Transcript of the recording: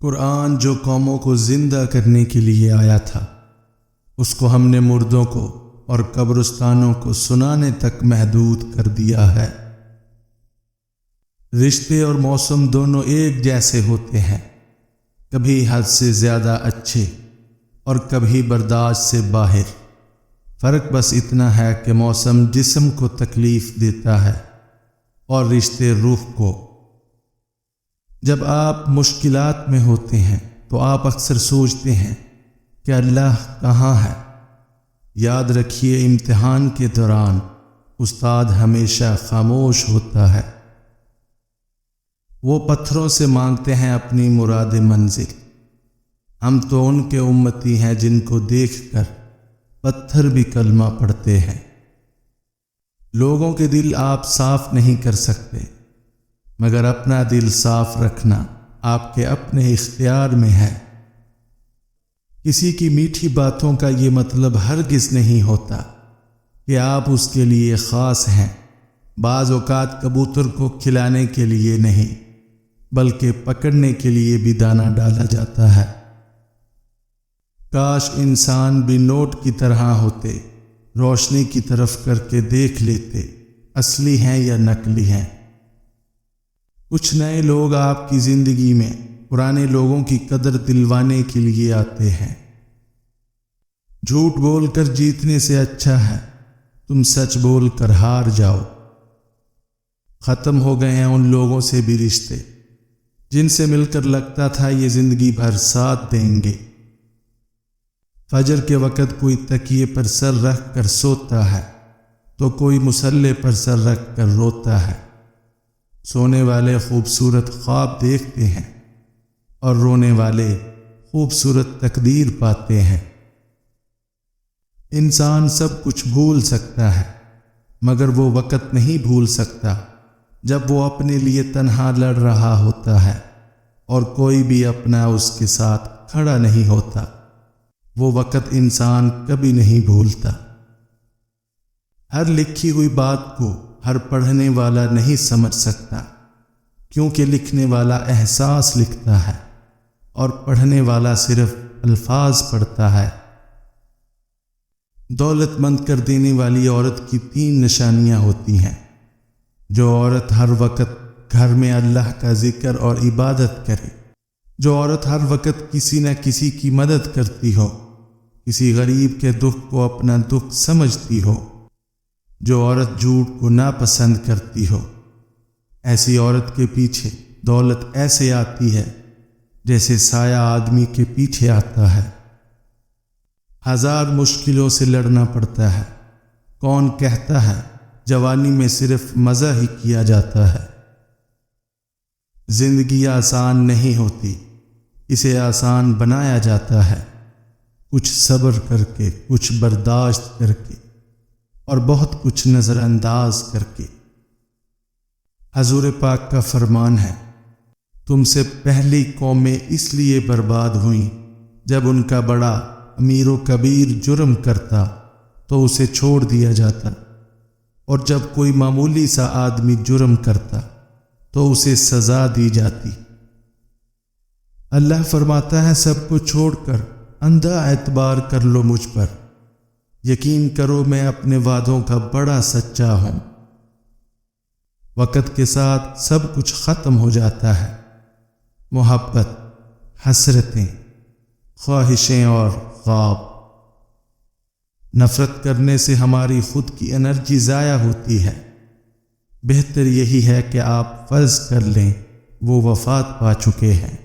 قرآن جو قوموں کو زندہ کرنے کے لیے آیا تھا، اس کو ہم نے مردوں کو اور قبرستانوں کو سنانے تک محدود کر دیا ہے۔ رشتے اور موسم دونوں ایک جیسے ہوتے ہیں، کبھی حد سے زیادہ اچھے اور کبھی برداشت سے باہر۔ فرق بس اتنا ہے کہ موسم جسم کو تکلیف دیتا ہے اور رشتے روح کو۔ جب آپ مشکلات میں ہوتے ہیں تو آپ اکثر سوچتے ہیں کہ اللہ کہاں ہے؟ یاد رکھیے، امتحان کے دوران استاد ہمیشہ خاموش ہوتا ہے۔ وہ پتھروں سے مانگتے ہیں اپنی مراد منزل۔ ہم تو ان کے امتی ہیں جن کو دیکھ کر پتھر بھی کلمہ پڑھتے ہیں۔ لوگوں کے دل آپ صاف نہیں کر سکتے، مگر اپنا دل صاف رکھنا آپ کے اپنے اختیار میں ہے۔ کسی کی میٹھی باتوں کا یہ مطلب ہرگز نہیں ہوتا کہ آپ اس کے لیے خاص ہیں۔ بعض اوقات کبوتر کو کھلانے کے لیے نہیں، بلکہ پکڑنے کے لیے بھی دانہ ڈالا جاتا ہے۔ کاش انسان بھی نوٹ کی طرح ہوتے، روشنی کی طرف کر کے دیکھ لیتے اصلی ہیں یا نقلی ہیں۔ کچھ نئے لوگ آپ کی زندگی میں پرانے لوگوں کی قدر دلوانے کے لیے آتے ہیں۔ جھوٹ بول کر جیتنے سے اچھا ہے تم سچ بول کر ہار جاؤ۔ ختم ہو گئے ہیں ان لوگوں سے بھی رشتے جن سے مل کر لگتا تھا یہ زندگی بھر ساتھ دیں گے۔ فجر کے وقت کوئی تکیے پر سر رکھ کر سوتا ہے تو کوئی مصلے پر سر رکھ کر روتا ہے۔ سونے والے خوبصورت خواب دیکھتے ہیں اور رونے والے خوبصورت تقدیر پاتے ہیں۔ انسان سب کچھ بھول سکتا ہے، مگر وہ وقت نہیں بھول سکتا جب وہ اپنے لیے تنہا لڑ رہا ہوتا ہے اور کوئی بھی اپنا اس کے ساتھ کھڑا نہیں ہوتا۔ وہ وقت انسان کبھی نہیں بھولتا۔ ہر لکھی ہوئی بات کو ہر پڑھنے والا نہیں سمجھ سکتا، کیونکہ لکھنے والا احساس لکھتا ہے اور پڑھنے والا صرف الفاظ پڑھتا ہے۔ دولت مند کر دینے والی عورت کی 3 نشانیاں ہوتی ہیں۔ جو عورت ہر وقت گھر میں اللہ کا ذکر اور عبادت کرے، جو عورت ہر وقت کسی نہ کسی کی مدد کرتی ہو، کسی غریب کے دکھ کو اپنا دکھ سمجھتی ہو، جو عورت جھوٹ کو ناپسند کرتی ہو۔ ایسی عورت کے پیچھے دولت ایسے آتی ہے جیسے سایہ آدمی کے پیچھے آتا ہے۔ 1000 مشکلوں سے لڑنا پڑتا ہے۔ کون کہتا ہے جوانی میں صرف مزہ ہی کیا جاتا ہے؟ زندگی آسان نہیں ہوتی، اسے آسان بنایا جاتا ہے، کچھ صبر کر کے، کچھ برداشت کر کے اور بہت کچھ نظر انداز کر کے۔ حضور پاک کا فرمان ہے، تم سے پہلی قومیں اس لیے برباد ہوئیں جب ان کا بڑا امیر و کبیر جرم کرتا تو اسے چھوڑ دیا جاتا، اور جب کوئی معمولی سا آدمی جرم کرتا تو اسے سزا دی جاتی۔ اللہ فرماتا ہے، سب کو چھوڑ کر اندھا اعتبار کر لو مجھ پر، یقین کرو میں اپنے وعدوں کا بڑا سچا ہوں۔ وقت کے ساتھ سب کچھ ختم ہو جاتا ہے، محبت، حسرتیں، خواہشیں اور خواب۔ نفرت کرنے سے ہماری خود کی انرجی ضائع ہوتی ہے۔ بہتر یہی ہے کہ آپ فرض کر لیں وہ وفات پا چکے ہیں۔